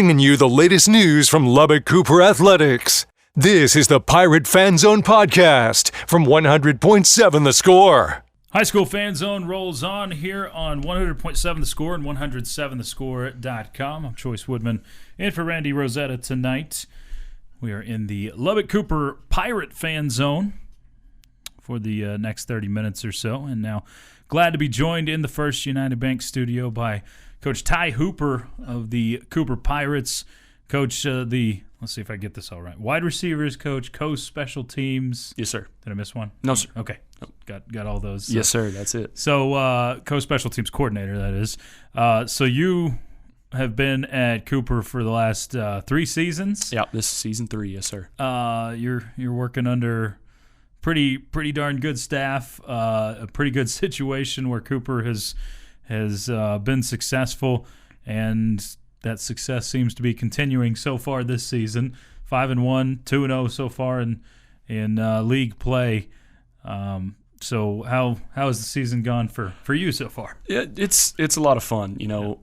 bringing you the latest news from Lubbock Cooper Athletics. This is the Pirate Fan Zone podcast from 100.7 The Score. High School Fan Zone rolls on here on 100.7 The Score and 107thescore.com. I'm Chois Woodman in for Randy Rosetta tonight. We are in the Lubbock Cooper Pirate Fan Zone for the next 30 minutes or so. And now glad to be joined in the First United Bank studio by Coach Ty Hooper of the Cooper Pirates. Coach, let's see if I get this all right. Wide receivers coach, special teams. Yes, sir. Did I miss one? No, sir. Okay. Got all those. Yes, sir. That's it. So, co-special teams coordinator, that is. So you have been at Cooper for the last 3 seasons. Yeah, this is season 3. Yes, sir. You're working under pretty darn good staff. A pretty good situation where Cooper has been successful, and that success seems to be continuing so far this season. 5-1, 2-0 so far in league play. So how has the season gone for you so far? Yeah, it's a lot of fun. You know,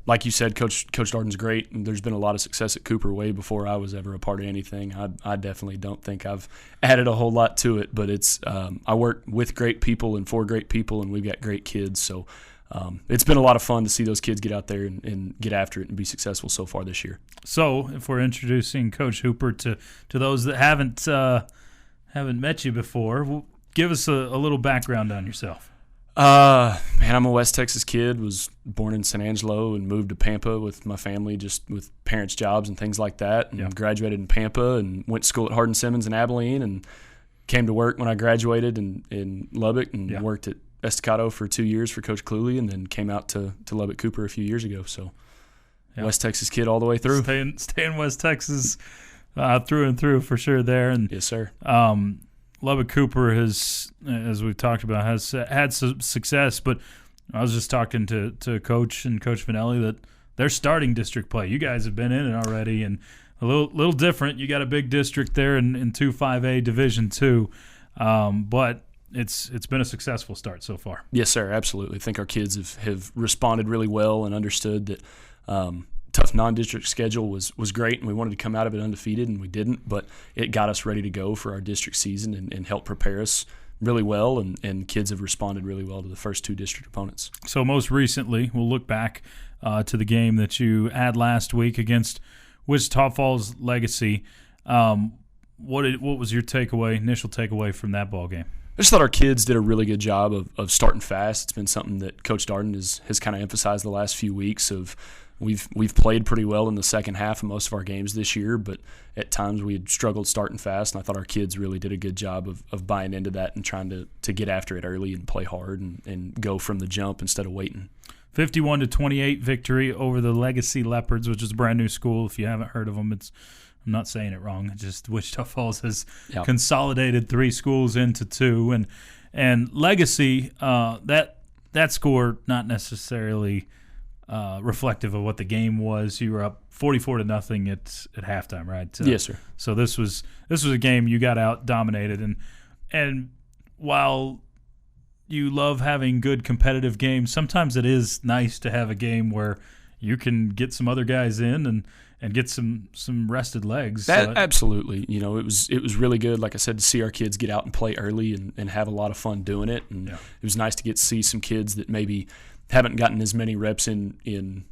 like you said, Coach Darden's great, and there's been a lot of success at Cooper way before I was ever a part of anything. I definitely don't think I've added a whole lot to it, but it's I work with great people and for great people, and we've got great kids. So it's been a lot of fun to see those kids get out there and get after it and be successful so far this year. So if we're introducing Coach Hooper to those that haven't met you before, give us a little background on yourself. Man, I'm a West Texas kid, was born in San Angelo and moved to Pampa with my family, just with parents' jobs and things like that, and graduated in Pampa and went to school at Hardin-Simmons in Abilene and came to work when I graduated in Lubbock and worked at Estacado for 2 years for Coach Cluley, and then came out to Lubbock Cooper a few years ago. So West Texas kid all the way through. Staying West Texas through and through for sure there. And yes, sir. Lubbock Cooper has, as we've talked about, has had some success, but I was just talking to Coach and Coach Finelli that they're starting district play. You guys have been in it already, and a little different. You got a big district there in 2-5A Division II, but it's been a successful start so far. Yes, sir, absolutely. I think our kids have responded really well and understood that tough non-district schedule was great, and we wanted to come out of it undefeated, and we didn't, but it got us ready to go for our district season and helped prepare us really well, and kids have responded really well to the first 2 district opponents. So most recently, we'll look back to the game that you had last week against Wichita Falls Legacy. What was your initial takeaway from that ball game? I just thought our kids did a really good job of starting fast. It's been something that Coach Darden has kind of emphasized the last few weeks of we've played pretty well in the second half of most of our games this year, but at times we had struggled starting fast, and I thought our kids really did a good job of buying into that and trying to get after it early and play hard and go from the jump instead of waiting. 51-28 victory over the Legacy Leopards, which is a brand new school. If you haven't heard of them, I'm not saying it wrong. It's just Wichita Falls has consolidated 3 schools into 2, and Legacy that score not necessarily reflective of what the game was. You were up 44-0 at halftime, right? Yes, sir. So this was a game you got out dominated, and while you love having good competitive games, sometimes it is nice to have a game where you can get some other guys in and get some rested legs. Absolutely. You know, it was really good, like I said, to see our kids get out and play early and have a lot of fun doing it. And it was nice to get to see some kids that maybe haven't gotten as many reps in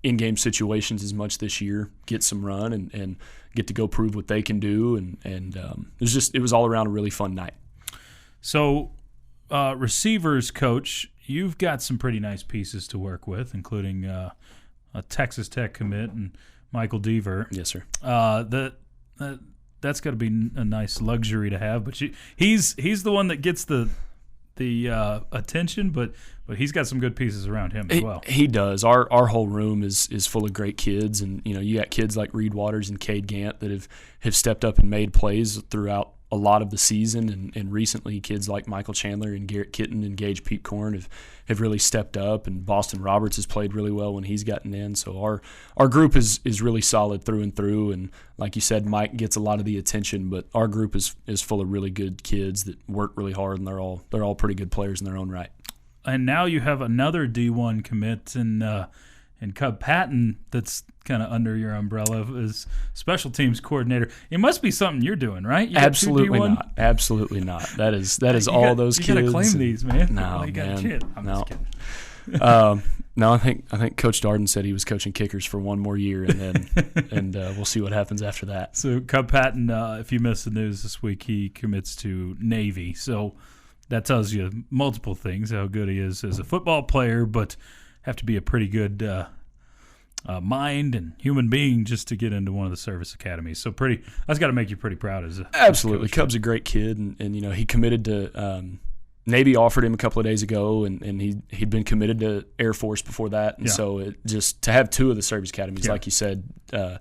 in-game situations as much this year, get some run and get to go prove what they can do. And it was all around a really fun night. So receivers coach, you've got some pretty nice pieces to work with, including a Texas Tech commit and Michael Deaver. Yes, sir. That's got to be a nice luxury to have. But he's the one that gets the attention, but he's got some good pieces around him as well. He does. Our whole room is full of great kids, and you got kids like Reed Waters and Cade Gant that have stepped up and made plays throughout a lot of the season, and recently kids like Michael Chandler and Garrett Kitten and Gage Peepcorn have really stepped up, and Boston Roberts has played really well when he's gotten in. So our group is really solid through and through, and like you said, Mike gets a lot of the attention, but our group is full of really good kids that work really hard, and they're all pretty good players in their own right. And now you have another D1 commit in And Cub Patton, that's kind of under your umbrella, is special teams coordinator. It must be something you're doing, right? Absolutely not. Absolutely not. That is all those kids. You got to claim these, man. No, you man. Kid. I'm no. just kidding. No, I think Coach Darden said he was coaching kickers for one more year, and then we'll see what happens after that. So Cub Patton, if you missed the news this week, he commits to Navy. So that tells you multiple things, how good he is as a football player, but have to be a pretty good mind and human being just to get into one of the service academies. So that's got to make you pretty proud as a absolutely. coach. Cub's a great kid, and he committed to Navy. Offered him a couple of days ago, and he'd been committed to Air Force before that, and so it just to have two of the service academies, like you said, to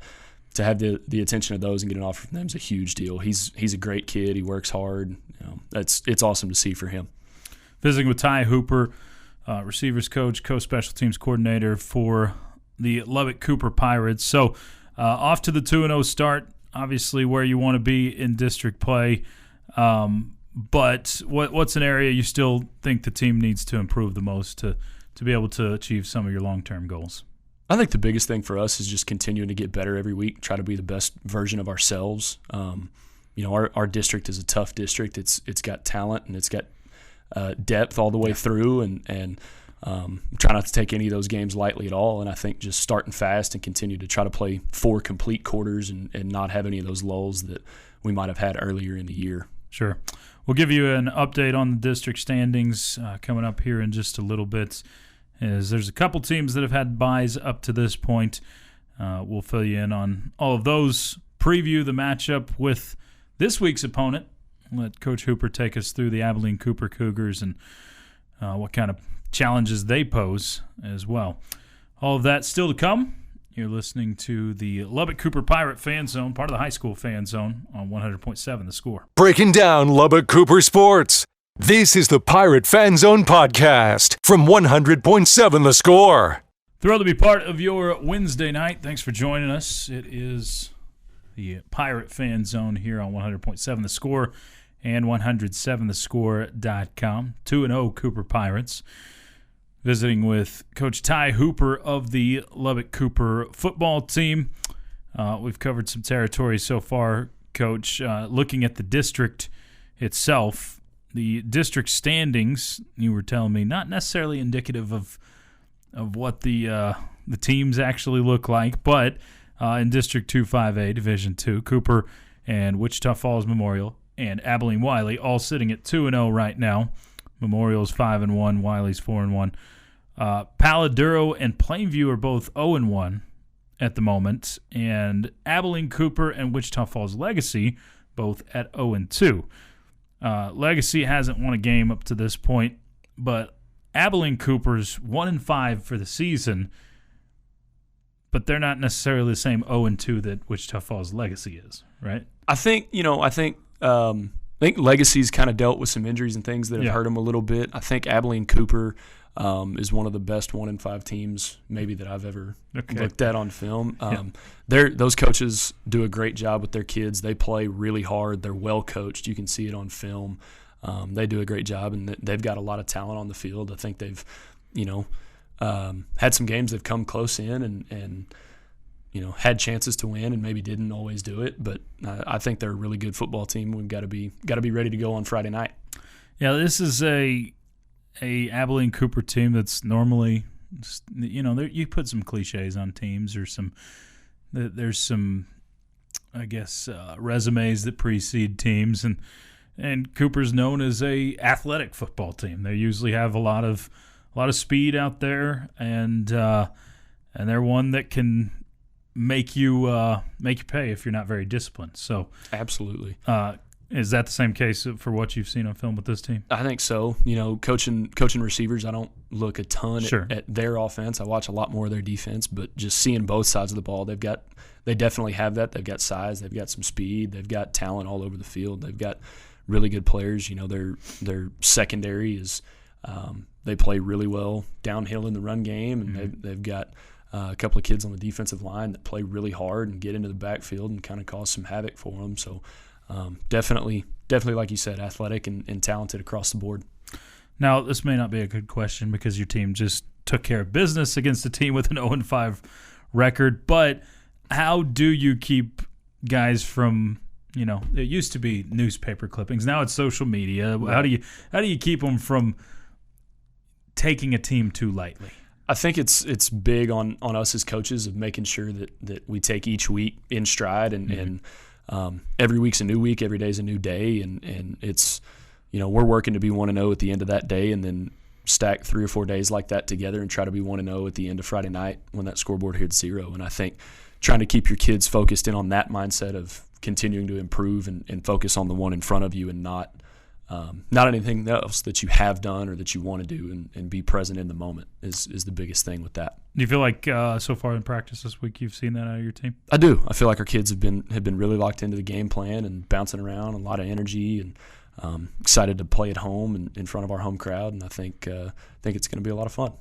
have the attention of those and get an offer from them is a huge deal. He's a great kid. He works hard. It's awesome to see for him. Visiting with Ty Hooper, receivers coach, co-special teams coordinator for the Lubbock Cooper Pirates. So off to the 2-0 start, obviously where you want to be in district play. But what's an area you still think the team needs to improve the most to be able to achieve some of your long-term goals? I think the biggest thing for us is just continuing to get better every week, try to be the best version of ourselves. Our district is a tough district. It's got talent and it's got depth all the way through, and try not to take any of those games lightly at all. And I think just starting fast and continue to try to play 4 complete quarters and not have any of those lulls that we might have had earlier in the year. Sure. We'll give you an update on the district standings coming up here in just a little bit. As there's a couple teams that have had byes up to this point. We'll fill you in on all of those, preview the matchup with this week's opponent. Let Coach Hooper take us through the Abeline Cooper Cougars and what kind of challenges they pose as well. All of that still to come. You're listening to the Lubbock Cooper Pirate Fan Zone, part of the high school fan zone on 100.7 The Score. Breaking down Lubbock Cooper sports. This is the Pirate Fan Zone podcast from 100.7 The Score. Thrilled to be part of your Wednesday night. Thanks for joining us. It is the Pirate Fan Zone here on 100.7 The Score and 107thescore.com. 2-0 Cooper Pirates. Visiting with Coach Ty Hooper of the Lubbock Cooper football team. We've covered some territory so far, Coach. Looking at the district itself, the district standings, you were telling me, not necessarily indicative of what the teams actually look like, but in District 2-5A, Division 2, Cooper and Wichita Falls Memorial and Abeline Wiley all sitting at 2-0 right now. Memorial's 5-1, Wiley's 4-1. Paladuro and Plainview are both 0-1 at the moment, and Abeline Cooper and Wichita Falls Legacy both at 0-2. Legacy hasn't won a game up to this point, but Abeline Cooper's 1-5 for the season, but they're not necessarily the same 0-2 that Wichita Falls Legacy is, right? I think Legacy's kind of dealt with some injuries and things that have hurt them a little bit. I think Abeline Cooper is one of the best 1-5 teams maybe that I've ever looked at on film. Those coaches do a great job with their kids. They play really hard. They're well coached. You can see it on film. They do a great job, and they've got a lot of talent on the field. I think they've, had some games they've come close in and had chances to win and maybe didn't always do it. But I think they're a really good football team. We've got to be ready to go on Friday night. Yeah, this is a Abeline Cooper team that's normally, you put some cliches on teams or there's some, I guess, resumes that precede teams, and Cooper's known as a athletic football team. They usually have a lot of speed out there, and they're one that can make you pay if you're not very disciplined. So absolutely. Is that the same case for what you've seen on film with this team? I think so. Coaching receivers, I don't look a ton at their offense. I watch a lot more of their defense, but just seeing both sides of the ball, they definitely have that. They've got size, they've got some speed, they've got talent all over the field. They've got really good players. Their secondary is they play really well downhill in the run game, and they've got a couple of kids on the defensive line that play really hard and get into the backfield and kind of cause some havoc for them. So definitely, like you said, athletic and talented across the board. Now, this may not be a good question because your team just took care of business against a team with an 0-5 record. But how do you keep guys from, it used to be newspaper clippings, now it's social media. Right. How do you keep them from taking a team too lightly? I think it's big on us as coaches of making sure that we take each week in stride and every week's a new week, every day's a new day, and it's we're working to be 1-0 at the end of that day, and then stack 3 or 4 days like that together and try to be 1-0 at the end of Friday night when that scoreboard hits 0. And I think trying to keep your kids focused in on that mindset of continuing to improve and focus on the one in front of you and not anything else that you have done or that you want to do, and be present in the moment is the biggest thing with that. Do you feel like so far in practice this week you've seen that out of your team? I do. I feel like our kids have been really locked into the game plan and bouncing around, a lot of energy, and excited to play at home and in front of our home crowd. And I think it's going to be a lot of fun.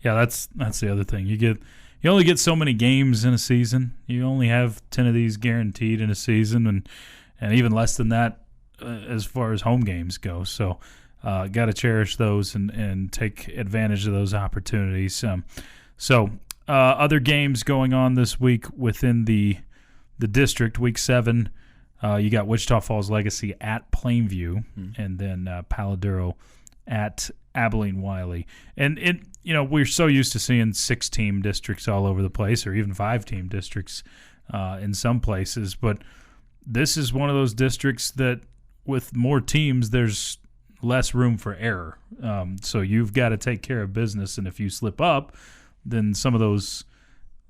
Yeah, that's the other thing. You only get so many games in a season. You only have 10 of these guaranteed in a season, and even less than that as far as home games go. So got to cherish those and take advantage of those opportunities. Other games going on this week within the district, week 7, you got Wichita Falls Legacy at Plainview, and then Paladuro at Abeline Wiley. And we're so used to seeing 6-team districts all over the place, or even 5-team districts in some places. But this is one of those districts that, with more teams, there's less room for error. So you've got to take care of business, and if you slip up, then some of those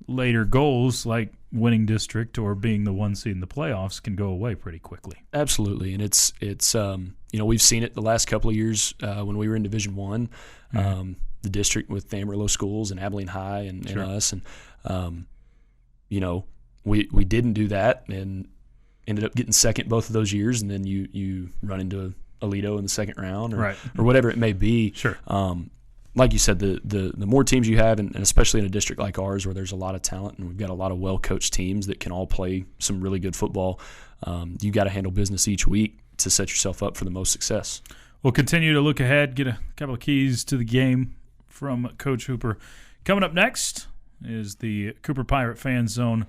later goals, like winning district or being the 1 seed in the playoffs, can go away pretty quickly. Absolutely, and it's we've seen it the last couple of years when we were in Division I, the district with the Amarillo schools and Abilene High and us, and we didn't do that and ended up getting second both of those years, and then you run into Alito in the second round or whatever it may be. Sure. Like you said, the more teams you have, and especially in a district like ours where there's a lot of talent and we've got a lot of well-coached teams that can all play some really good football, you got to handle business each week to set yourself up for the most success. We'll continue to look ahead, get a couple of keys to the game from Coach Hooper. Coming up next is the Cooper Pirate Fan Zone.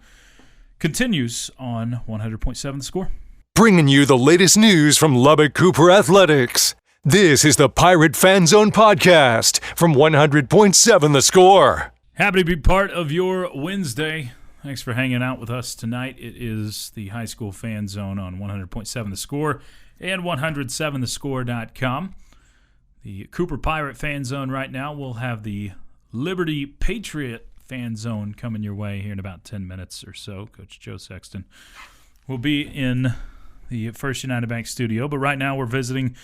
Continues on 100.7 The Score. Bringing you the latest news from Lubbock Cooper Athletics. This is the Pirate Fan Zone podcast from 100.7 The Score. Happy to be part of your Wednesday. Thanks for hanging out with us tonight. It is the High School Fan Zone on 100.7 The Score and 107thescore.com. The Cooper Pirate Fan Zone right now will have the Liberty Patriot Fan Zone coming your way here in about 10 minutes or so. Coach Joe Sexton will be in the First United Bank studio, but right now we're visiting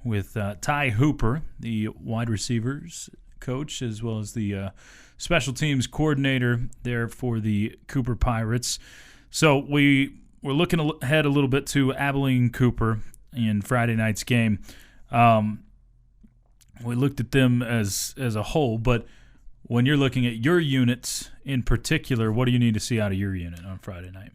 with Ty Hooper, the wide receivers coach, as well as the special teams coordinator there for the Cooper Pirates. So we're looking ahead a little bit to Abeline Cooper in Friday night's game. We looked at them as a whole, but when you're looking at your units in particular, what do you need to see out of your unit on Friday night?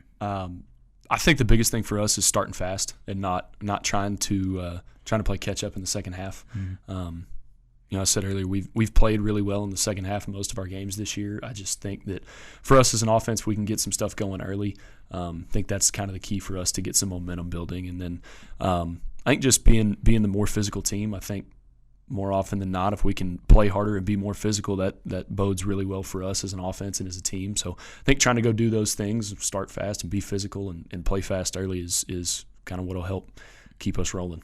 I think the biggest thing for us is starting fast and not trying to play catch up in the second half. I said earlier we've played really well in the second half of most of our games this year. I just think that for us as an offense, we can get some stuff going early. I think that's kind of the key for us to get some momentum building, and then I think just being the more physical team. I think more often than not, if we can play harder and be more physical, that bodes really well for us as an offense and as a team. So I think trying to go do those things, start fast and be physical and play fast early is kind of what will help keep us rolling.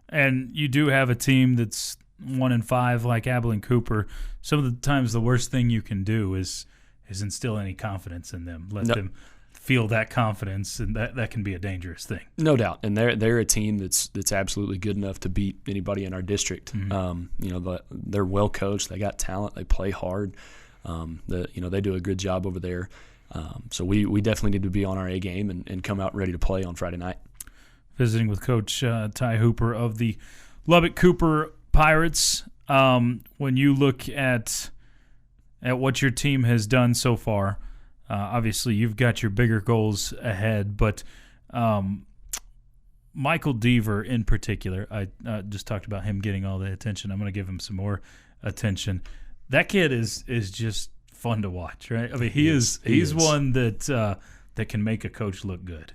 And you do have a team that's 1-5 like Abeline Cooper. Some of the times the worst thing you can do is instill any confidence in them. Let them feel that confidence, and that can be a dangerous thing. No doubt. And they're a team that's absolutely good enough to beat anybody in our district. They're well coached, they got talent, they play hard. They do a good job over there. So we definitely need to be on our A game and come out ready to play on Friday night. Visiting with Coach Ty Hooper of the Lubbock Cooper Pirates. When you look at what your team has done so far, obviously you've got your bigger goals ahead, but Michael Deaver in particular, I just talked about him getting all the attention. I'm going to give him some more attention. that kid is just fun to watch, right? I mean, he's one that can make a coach look good.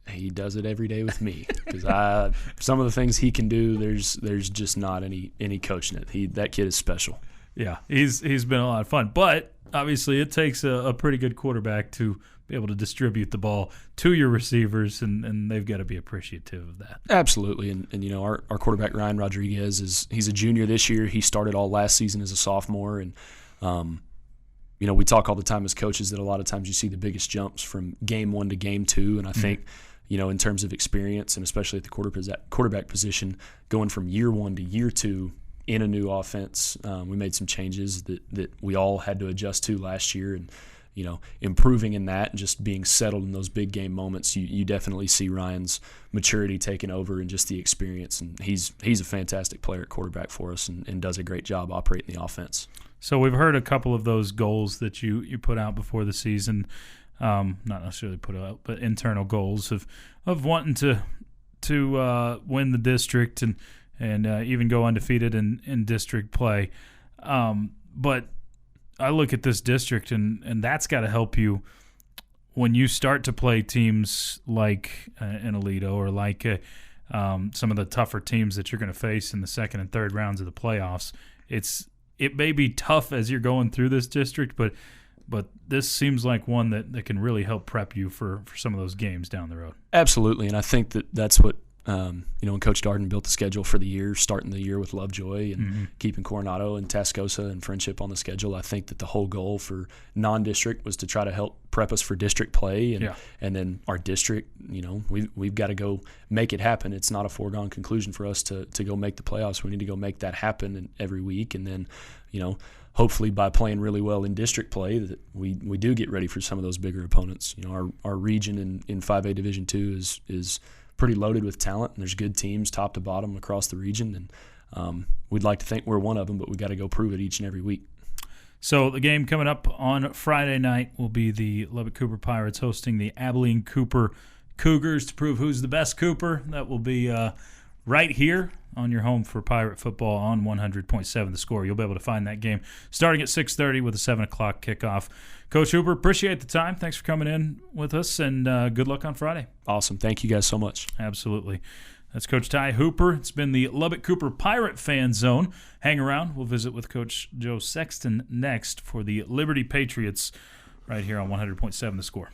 He does it every day with me because some of the things he can do, there's just not any coaching it. That kid is special. Yeah, he's been a lot of fun, but obviously it takes a pretty good quarterback to be able to distribute the ball to your receivers, and they've got to be appreciative of that. Absolutely, and our quarterback Ryan Rodriguez he's a junior this year. He started all last season as a sophomore, and we talk all the time as coaches that a lot of times you see the biggest jumps from game 1 to game 2, and I think in terms of experience and especially at the quarterback position, going from year 1 to year 2 in a new offense, we made some changes that we all had to adjust to last year, and improving in that and just being settled in those big game moments, you definitely see Ryan's maturity taking over and just the experience. And he's a fantastic player at quarterback for us and does a great job operating the offense. So we've heard a couple of those goals that you put out before the season, not necessarily put out, but internal goals of wanting to win the district and even go undefeated in district play. But I look at this district, and that's got to help you when you start to play teams like an Aledo or like some of the tougher teams that you're going to face in the second and third rounds of the playoffs. It may be tough as you're going through this district, but this seems like one that can really help prep you for some of those games down the road. Absolutely, and I think that's what when Coach Darden built the schedule for the year, starting the year with Lovejoy and keeping Coronado and Tascosa and Friendship on the schedule, I think that the whole goal for non-district was to try to help prep us for district play, and then our district, we've got to go make it happen. It's not a foregone conclusion for us to go make the playoffs. We need to go make that happen every week, and then hopefully by playing really well in district play that we do get ready for some of those bigger opponents. Our region in 5A Division II is pretty loaded with talent, and there's good teams top to bottom across the region, and we'd like to think we're one of them, but we got to go prove it each and every week. So the game coming up on Friday night will be the Lubbock Cooper Pirates hosting the Abeline Cooper Cougars to prove who's the best Cooper. That will be right here on your home for Pirate football on 100.7 The Score. You'll be able to find that game starting at 6:30 with a 7 o'clock kickoff. Coach Hooper, appreciate the time. Thanks for coming in with us, and good luck on Friday. Awesome. Thank you guys so much. Absolutely. That's Coach Ty Hooper. It's been the Lubbock Cooper Pirate Fan Zone. Hang around. We'll visit with Coach Joe Sexton next for the Liberty Patriots right here on 100.7 The Score.